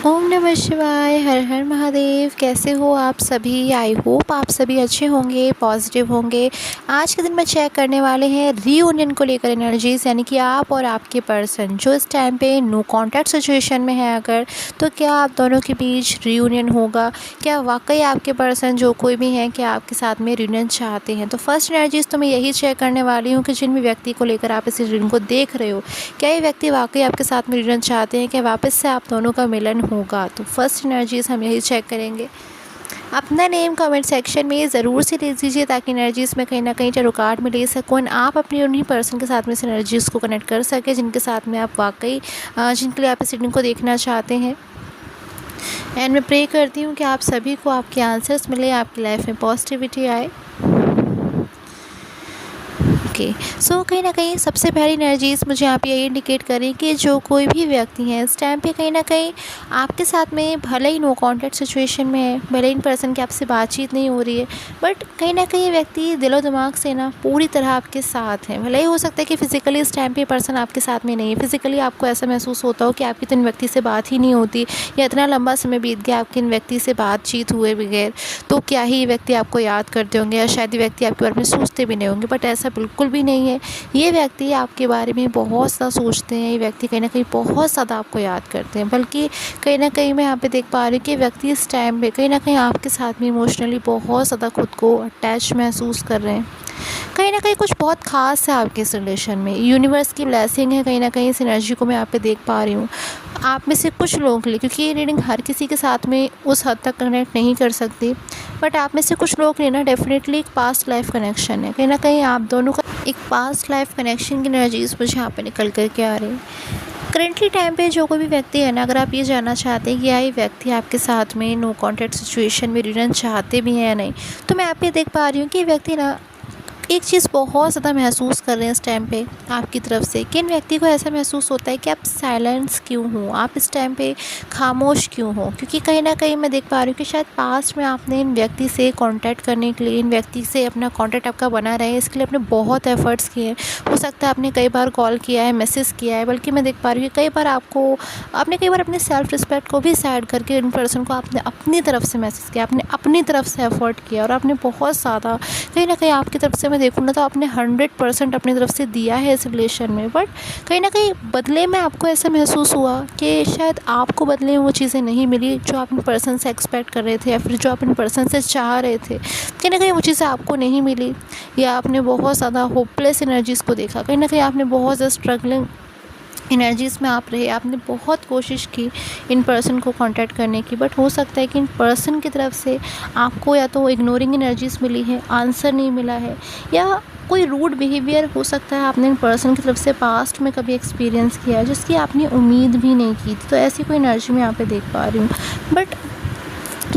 ओम नमः शिवाय। हर हर महादेव। कैसे हो आप सभी? आई होप आप सभी अच्छे होंगे, पॉजिटिव होंगे। आज के दिन में चेक करने वाले हैं रीयूनियन को लेकर एनर्जीज, यानी कि आप और आपके पर्सन जो इस टाइम पे नो कॉन्टैक्ट सिचुएशन में है अगर, तो क्या आप दोनों के बीच रीयूनियन होगा? क्या वाकई आपके पर्सन जो कोई भी हैं क्या आपके साथ में रीयूनियन चाहते हैं? तो फर्स्ट एनर्जीज तो मैं यही चेक करने वाली हूँ कि जिन भी व्यक्ति को लेकर आप इस रीडिंग को देख रहे हो, क्या ये व्यक्ति वाकई आपके साथ में रीयूनियन चाहते हैं? क्या वापस से आप दोनों का मिलन होगा? तो फर्स्ट एनर्जीज हम यही चेक करेंगे। अपना नेम कमेंट सेक्शन में ज़रूर से ले दीजिए ताकि एनर्जीज़ में कहीं ना कहीं टैरो कार्ड में ले सकूँ एंड आप अपनी उन्हीं पर्सन के साथ में इस एनर्जीज़ को कनेक्ट कर सकें जिनके साथ में आप वाकई जिनके लिए आप इस रीडिंग को देखना चाहते हैं। एंड मैं प्रे करती हूँ कि आप सभी को आपके आंसर्स मिले, आपकी लाइफ में पॉजिटिविटी आए। ओके, सो कहीं ना कहीं सबसे पहली एनर्जीज़ मुझे यहाँ पे यही इंडिकेट करें कि जो कोई भी व्यक्ति है इस टाइम पे कहीं ना कहीं आपके साथ में भले ही नो कॉन्टैक्ट सिचुएशन में है, भले इन पर्सन की आपसे बातचीत नहीं हो रही है, बट कहीं ना कहीं व्यक्ति दिलो दिमाग से ना पूरी तरह आपके साथ है। भले ही हो सकता है कि फिजिकली इस टाइम पे पर्सन आपके साथ में नहीं है, फिजिकली आपको ऐसा महसूस होता हो कि आपकी तो इन व्यक्ति से बात ही नहीं होती या इतना लंबा समय बीत गया आपके इन व्यक्ति से बातचीत हुए बगैर, तो क्या ही ये व्यक्ति आपको याद करते होंगे या शायद ये व्यक्ति आपके बारे में सोचते भी नहीं होंगे। बट ऐसा बिल्कुल भी नहीं है। ये व्यक्ति आपके बारे में बहुत ज़्यादा सोचते हैं, ये व्यक्ति कहीं ना कहीं बहुत ज़्यादा आपको याद करते हैं, बल्कि कहीं ना कहीं मैं यहाँ पे देख पा रही हूँ कि व्यक्ति इस टाइम पे कहीं ना कहीं आपके साथ में इमोशनली बहुत ज़्यादा खुद को अटैच महसूस कर रहे हैं। कहीं ना कहीं कुछ बहुत ख़ास है आपके इस रिलेशन में, यूनिवर्स की ब्लेसिंग है कहीं ना कहीं इस एनर्जी को मैं यहाँ पे देख पा रही हूँ आप में से कुछ लोगों के लिए, क्योंकि ये रीडिंग हर किसी के साथ में उस हद तक कनेक्ट नहीं कर सकती, बट आप में से कुछ लोगों के लिए ना डेफिनेटली एक पास्ट लाइफ कनेक्शन है। कहीं ना कहीं आप दोनों का एक पास्ट लाइफ कनेक्शन की एनर्जीज मुझे यहाँ पे निकल कर के आ रही है। करेंटली टाइम पे जो कोई भी व्यक्ति है ना, अगर आप ये जानना चाहते हैं कि ये व्यक्ति आपके साथ में नो कॉन्टैक्ट सिचुएशन में रिटर्न चाहते भी हैं या नहीं, तो मैं आप ये देख पा रही हूँ कि व्यक्ति ना एक चीज़ बहुत ज़्यादा महसूस कर रहे हैं इस टाइम पे आपकी तरफ से, कि इन व्यक्ति को ऐसा महसूस होता है कि आप साइलेंस क्यों हो, आप इस टाइम पे खामोश क्यों हो, क्योंकि कहीं ना कहीं मैं देख पा रही हूँ कि शायद पास्ट में आपने इन व्यक्ति से कांटेक्ट करने के लिए, इन व्यक्ति से अपना कांटेक्ट आपका बना रहे इसके लिए आपने बहुत एफर्ट्स किए हैं। हो सकता है आपने कई बार कॉल किया है, मैसेज किया है, बल्कि मैं देख पा रही हूँ कई बार आपने कई बार अपने सेल्फ रिस्पेक्ट को भी साइड करके इन पर्सन को आपने अपनी तरफ से मैसेज किया, आपने अपनी तरफ से एफर्ट किया और आपने बहुत ज़्यादा कहीं ना कहीं आपकी तरफ से मैं देखूँ ना तो आपने 100% अपनी तरफ से दिया है इस रिलेशन में, बट कहीं ना कहीं बदले में आपको ऐसा महसूस हुआ कि शायद आपको बदले में वो चीज़ें नहीं मिली जो आप इन पर्सन से एक्सपेक्ट कर रहे थे या फिर जो आप इन पर्सन से चाह रहे थे, कहीं ना कहीं वो चीज़ें आपको नहीं मिली, या आपने बहुत ज़्यादा होपलेस एनर्जीज़ को देखा, कहीं ना कहीं आपने बहुत ज़्यादा स्ट्रगलिंग एनर्जीज़ में आप रहे, आपने बहुत कोशिश की इन पर्सन को कांटेक्ट करने की, बट हो सकता है कि इन पर्सन की तरफ से आपको या तो इग्नोरिंग एनर्जीज़ मिली है, आंसर नहीं मिला है, या कोई रूड बिहेवियर हो सकता है आपने इन पर्सन की तरफ से पास्ट में कभी एक्सपीरियंस किया है जिसकी आपने उम्मीद भी नहीं की थी। तो ऐसी कोई एनर्जी मैं यहाँ पे देख पा रही हूँ, बट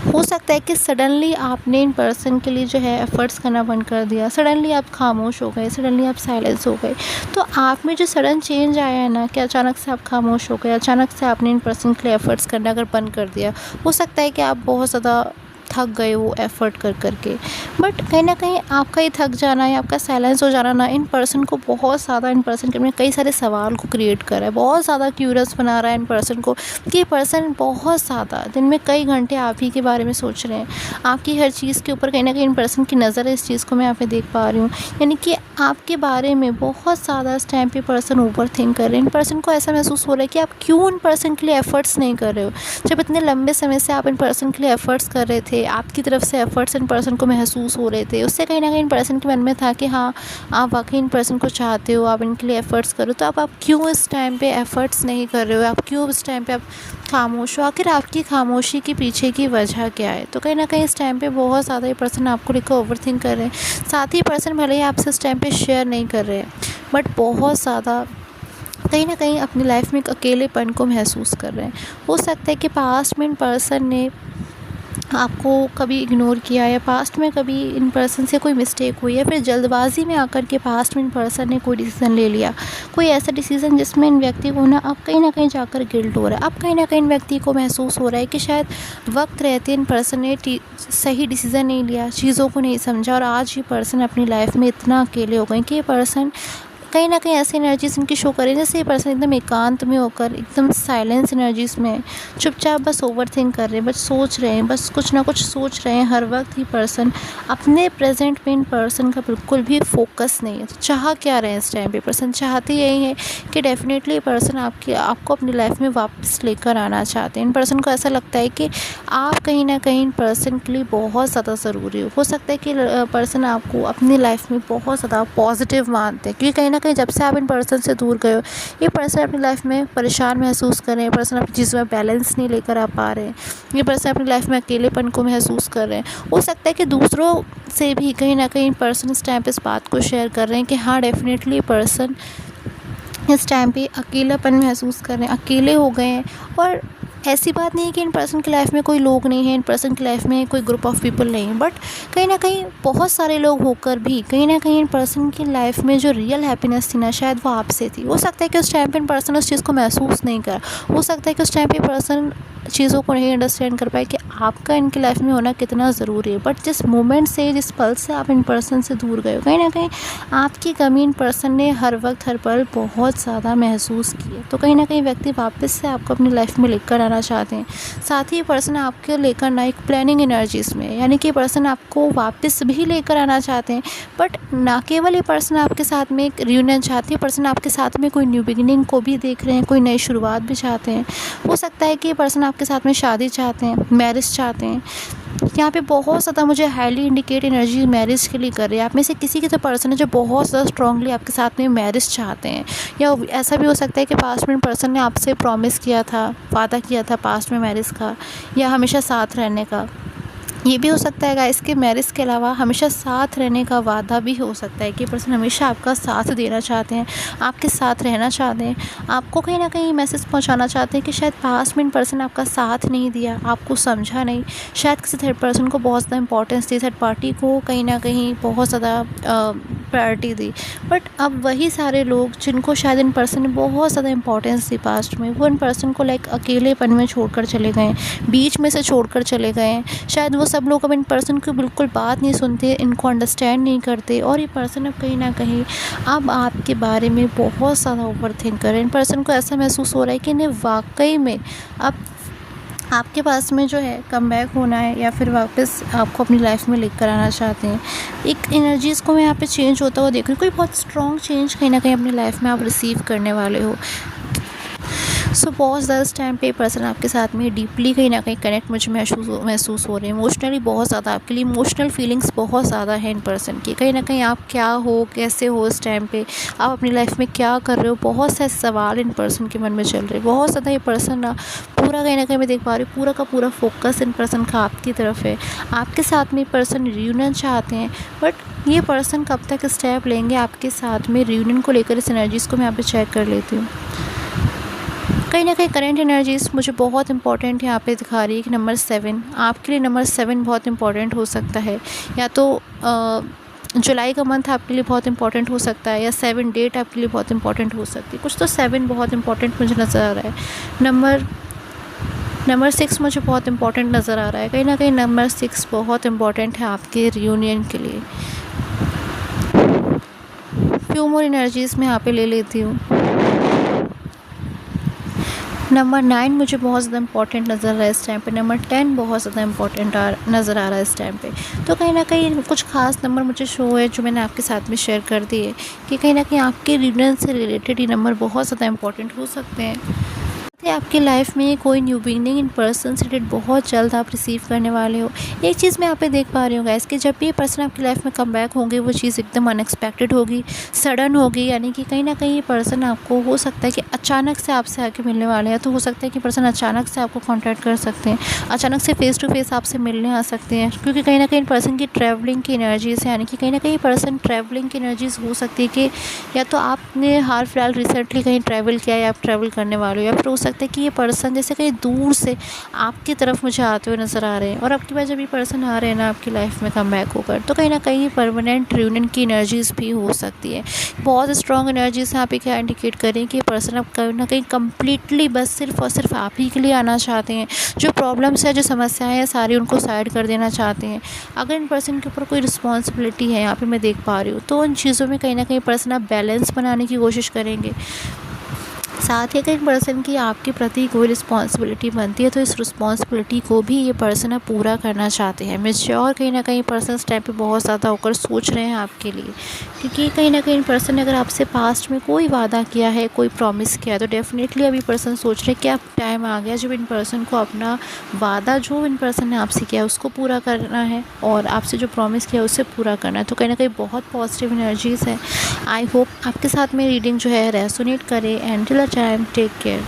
हो सकता है कि सडनली आपने इन पर्सन के लिए जो है एफ़र्ट्स करना बंद कर दिया, सडनली आप खामोश हो गए, सडनली आप साइलेंस हो गए। तो आप में जो सडन चेंज आया है ना कि अचानक से आप खामोश हो गए, अचानक से आपने इन पर्सन के लिए एफ़र्ट्स करना अगर बंद कर दिया, हो सकता है कि आप बहुत ज़्यादा थक गए वो एफ़र्ट कर के, बट कहीं ना कहीं आपका ये थक जाना या आपका साइलेंस हो जाना ना इन पर्सन को बहुत ज़्यादा, इन पर्सन के में कई सारे सवाल को क्रिएट कर रहा है, बहुत ज़्यादा क्यूरियस बना रहा है इन पर्सन को, कि ये पर्सन बहुत ज़्यादा दिन में कई घंटे आप ही के बारे में सोच रहे हैं, आपकी हर चीज़ के ऊपर कहीं ना कहीं इन पर्सन की नज़र है। इस चीज़ को मैं यहाँ पे देख पा रही हूँ, यानी कि आपके बारे में बहुत ज़्यादा इस टाइम पे पर्सन ओवर थिंक कर रहे हैं। इन पर्सन को ऐसा महसूस हो रहा है कि आप क्यों इन पर्सन के लिए एफ़र्ट्स नहीं कर रहे हो, जब इतने लंबे समय से आप इन पर्सन के लिए एफ़र्ट्स कर रहे थे, आपकी तरफ से एफ़र्ट्स इन पर्सन को महसूस हो रहे थे, उससे कहीं ना कहीं इन पर्सन के मन में था कि हाँ आप वाकई इन पर्सन को चाहते हो, आप इनके लिए एफ़र्ट्स करो, तो आप क्यों इस टाइम पे एफ़र्ट्स नहीं कर रहे हो, आप क्यों इस टाइम पे आप खामोश हो, आखिर आपकी खामोशी के पीछे की वजह क्या है? तो कहीं ना कहीं इस टाइम पे बहुत ज़्यादा ये पर्सन आपको लेकर ओवरथिंक कर रहे हैं। साथ ही पर्सन भले ही आपसे इस टाइम पे शेयर नहीं कर रहे हैं, बट बहुत ज़्यादा कहीं ना कहीं अपनी लाइफ में एक अकेलेपन को महसूस कर रहे हैं। हो सकता है कि पास्ट में इन पर्सन ने आपको कभी इग्नोर किया, या पास्ट में कभी इन पर्सन से कोई मिस्टेक हुई, या फिर जल्दबाजी में आकर के पास्ट में इन पर्सन ने कोई डिसीज़न ले लिया, कोई ऐसा डिसीज़न जिसमें इन व्यक्ति को ना अब कहीं ना कहीं जाकर गिल्ट हो रहा है, अब कहीं ना कहीं इन व्यक्ति को महसूस हो रहा है कि शायद वक्त रहते इन पर्सन ने सही डिसीज़न नहीं लिया, चीज़ों को नहीं समझा, और आज ये पर्सन अपनी लाइफ में इतना अकेले हो गए कि ये पर्सन कहीं न कहीं ऐसी एनर्जीज़ इनकी शो करें जैसे ये पर्सन एकदम एकांत में होकर एकदम साइलेंस एनर्जीज़ में है, चुपचाप बस ओवरथिंक कर रहे हैं, बस सोच रहे हैं, बस कुछ ना कुछ सोच रहे हैं हर वक्त। ही पर्सन अपने प्रेजेंट में इन पर्सन का बिल्कुल भी फोकस नहीं है। तो चाह क्या रहे हैं इस टाइम पे? पर्सन चाहते यही है कि डेफिनेटली पर्सन आपको अपनी लाइफ में वापस लेकर आना चाहते हैं। इन पर्सन को ऐसा लगता है कि आप कहीं ना कहीं इन पर्सन के लिए बहुत ज़्यादा ज़रूरी हो सकता है कि पर्सन आपको अपनी लाइफ में बहुत ज़्यादा पॉजिटिव मानते हैं, क्योंकि कहीं ना कहीं जब से आप इन पर्सन से दूर गए हो, ये पर्सन अपनी लाइफ में परेशान महसूस कर रहे हैं, पर्सन अपनी चीज़ों में बैलेंस नहीं लेकर आ पा रहे हैं, ये पर्सन अपनी लाइफ में अकेलेपन को महसूस कर रहे हैं। हो सकता है कि दूसरों से भी कहीं ना कहीं पर्सन इस टाइम पे इस बात को शेयर कर रहे हैं कि हाँ डेफिनेटली पर्सन इस टाइम पे अकेलापन महसूस कर रहे हैं, अकेले हो गए हैं। और ऐसी बात नहीं है कि इन पर्सन की लाइफ में कोई लोग नहीं है, इन पर्सन की लाइफ में कोई ग्रुप ऑफ पीपल नहीं है, बट कहीं ना कहीं बहुत सारे लोग होकर भी कहीं ना कहीं इन पर्सन की लाइफ में जो रियल हैप्पीनेस थी ना, शायद वो आपसे थी। हो सकता है कि उस टाइम पे इन पर्सन उस चीज़ को महसूस नहीं कर, हो सकता है कि उस टाइम पे पर्सन चीज़ों को नहीं अंडरस्टैंड कर पाए कि आपका इनकी लाइफ में होना कितना ज़रूरी है। बट जिस मोमेंट से, जिस पल से आप इन पर्सन से दूर गए हो, कहीं ना कहीं आपकी कमी इन पर्सन ने हर वक्त हर पल बहुत ज़्यादा महसूस की है। तो कहीं ना कहीं व्यक्ति वापस से आपको अपनी लाइफ में लेकर आना चाहते हैं। साथ ही पर्सन आपके लेकर ना एक प्लानिंग एनर्जीज़ में, यानी कि पर्सन आपको वापस भी लेकर आना चाहते हैं। बट ना केवल ये पर्सन आपके साथ में एक रियूनियन चाहती है, पर्सन आपके साथ में कोई न्यू बिगिनिंग को भी देख रहे हैं, कोई नई शुरुआत भी चाहते हैं। हो सकता है कि ये पर्सन आपके साथ में शादी चाहते हैं, मैरिज चाहते हैं। यहाँ पे बहुत ज़्यादा मुझे हाईली इंडिकेट एनर्जी मैरिज के लिए कर रही है। आप में से किसी के तो पर्सन है जो बहुत ज़्यादा स्ट्रांगली आपके साथ में मैरिज चाहते हैं, या ऐसा भी हो सकता है कि पास्ट में पर्सन ने आपसे प्रॉमिस किया था, वादा किया था पास्ट में मैरिज का, या हमेशा साथ रहने का। ये भी हो सकता है गाइस कि मैरिज के अलावा हमेशा साथ रहने का वादा भी हो सकता है कि पर्सन हमेशा आपका साथ देना चाहते हैं, आपके साथ रहना चाहते हैं, आपको कहीं ना कहीं मैसेज पहुंचाना चाहते हैं कि शायद पास्ट में पर्सन आपका साथ नहीं दिया, आपको समझा नहीं, शायद किसी थर्ड पर्सन को बहुत ज़्यादा इंपॉर्टेंस दी, थर्ड पार्टी को कहीं ना कहीं बहुत ज़्यादा प्रायोरिटी दी। बट अब वही सारे लोग जिनको शायद इन पर्सन ने बहुत ज़्यादा इंपॉर्टेंस दी पास्ट में, वो इन पर्सन को लाइक अकेलेपन में छोड़कर चले गए, बीच में से छोड़कर चले गए। शायद वो सब लोग अब इन पर्सन की बिल्कुल बात नहीं सुनते, इनको अंडरस्टैंड नहीं करते, और ये पर्सन अब कहीं ना कहीं अब आपके बारे में बहुत ज़्यादा ओवरथिंक कर रहे हैं। इन पर्सन को ऐसा महसूस हो रहा है कि इन्हें वाकई में अब आपके पास में जो है कम बैक होना है, या फिर वापस आपको अपनी लाइफ में लेकर आना चाहते हैं। एक एनर्जीज़ को मैं यहाँ पे चेंज होता हुआ देख रही हूँ, कोई बहुत स्ट्रॉन्ग चेंज कहीं ना कहीं अपनी लाइफ में आप रिसीव करने वाले हो। सो बहुत ज़्यादा इस टाइम पे पर्सन आपके साथ में डीपली कहीं ना कहीं कनेक्ट मुझे महसूस हो रहे हैं। इमोशनली बहुत ज़्यादा आपके लिए इमोशनल फीलिंग्स बहुत ज़्यादा है इन पर्सन की। कहीं ना कहीं आप क्या हो, कैसे हो, इस टाइम पे आप अपनी लाइफ में क्या कर रहे हो, बहुत से सवाल इन पर्सन के मन में चल रहे हैं। बहुत ज़्यादा ये पर्सन ना पूरा कहीं ना कहीं मैं देख पा रही हूँ, पूरा का पूरा फोकस इन पर्सन का आपकी तरफ है। आपके साथ में पर्सन रियूनियन चाहते हैं, बट ये पर्सन कब तक स्टेप लेंगे आपके साथ में रियूनियन को लेकर, इस एनर्जीज़ को मैं यहाँ पे चेक कर लेती हूँ। कहीं ना कहीं करंट एनर्जीज़ मुझे बहुत इंपॉर्टेंट यहाँ पे दिखा रही है कि नंबर 7 आपके लिए, नंबर 7 बहुत इंपॉर्टेंट हो सकता है। या तो जुलाई का मंथ आपके लिए बहुत इंपॉर्टेंट हो सकता है, या 7 डेट आपके लिए बहुत इंपॉर्टेंट हो सकती है। कुछ तो 7 बहुत इंपॉर्टेंट मुझे नज़र आ रहा है। नंबर 6 मुझे बहुत इंपॉर्टेंट नज़र आ रहा है। कहीं ना कहीं नंबर 6 बहुत इंपॉर्टेंट है आपके रियूनियन के लिए। फ्यू मोर एनर्जीज़ मैं यहाँ पे ले लेती हूँ। नंबर 9 मुझे बहुत ज़्यादा इंपॉर्टेंट नज़र आ रहा है इस टाइम पे। नंबर 10 बहुत ज़्यादा इंपॉर्टेंट नज़र आ रहा है इस टाइम पे। तो कहीं ना कहीं कुछ खास नंबर मुझे शो है जो मैंने आपके साथ में शेयर कर दिए कि कहीं ना कहीं आपके रियूनियन से रिलेटेड ये नंबर बहुत ज़्यादा इंपॉर्टेंट हो सकते हैं। आपकी लाइफ में कोई न्यू बिगिनिंग इन पर्सन से रिलेटेड बहुत जल्द आप रिसीव करने वाले हो। एक चीज़ मैं यहाँ पे देख पा रही हूँ गाइस कि जब भी ये पर्सन आपकी लाइफ में कम बैक होंगे, वो चीज़ एकदम अनएक्सपेक्टेड होगी, सडन होगी। यानी कि कहीं ना कहीं ये पर्सन आपको हो सकता है कि अचानक से आपसे आके मिलने वाले हैं। तो हो सकता है कि पर्सन अचानक से आपको कॉन्टैक्ट कर सकते हैं, अचानक से फेस टू फेस आपसे मिलने आ सकते हैं, क्योंकि कहीं ना कहीं पर्सन की ट्रैवलिंग की एनर्जीज़ है। यानी कि कहीं ना कहीं पर्सन ट्रैवलिंग की एनर्जीज़ हो सकती है कि या तो आपने हाल फिलहाल रिसेंटली कहीं ट्रैवल किया, या आप ट्रैवल करने वाले हो, या फिर हो सकता सकता है कि ये पर्सन जैसे कहीं दूर से आपकी तरफ मुझे आते हुए नज़र आ रहे हैं, और आपके पास जब ये पर्सन आ रहे हैं ना आपकी लाइफ में कम बैक होकर, तो कहीं ना कहीं परमानेंट रियूनियन की एनर्जीज़ भी हो सकती है। बहुत स्ट्रॉन्ग एनर्जीज यहाँ पे क्या इंडिकेट करें कि ये पर्सन अब कहीं ना कहीं कम्प्लीटली बस सिर्फ और सिर्फ आप ही के लिए आना चाहते हैं। जो प्रॉब्लम्स है, जो समस्याएं हैं, सारी उनको साइड कर देना चाहते हैं। अगर इन पर्सन के ऊपर कोई रिस्पॉन्सिबिलिटी है यहाँ पे मैं देख पा रही हूँ, तो उन चीज़ों में कहीं ना कहीं पर्सन आप बैलेंस बनाने की कोशिश करेंगे। साथ ही अगर एक पर्सन की आपके प्रति कोई रिस्पॉन्सिबिलिटी बनती है, तो इस रिस्पॉन्सिबिलिटी को भी ये पर्सन अब पूरा करना चाहते हैं। मैच्योर कहीं ना कहीं पर्सन इस टाइम पे बहुत ज़्यादा होकर सोच रहे हैं आपके लिए, क्योंकि कहीं ना कहीं पर्सन ने अगर आपसे पास्ट में कोई वादा किया है, कोई प्रॉमिस किया है, तो डेफिनेटली अभी पर्सन सोच रहे हैं कि अब टाइम आ गया जब इन पर्सन को अपना वादा जो इन पर्सन ने आपसे किया उसको पूरा करना है, और आपसे जो प्रॉमिस किया उसे पूरा करना है। तो कहीं ना कहीं बहुत पॉजिटिव एनर्जीज़ है। आई होप आपके साथ में रीडिंग जो है रेसोनेट करे। And till a time, take care.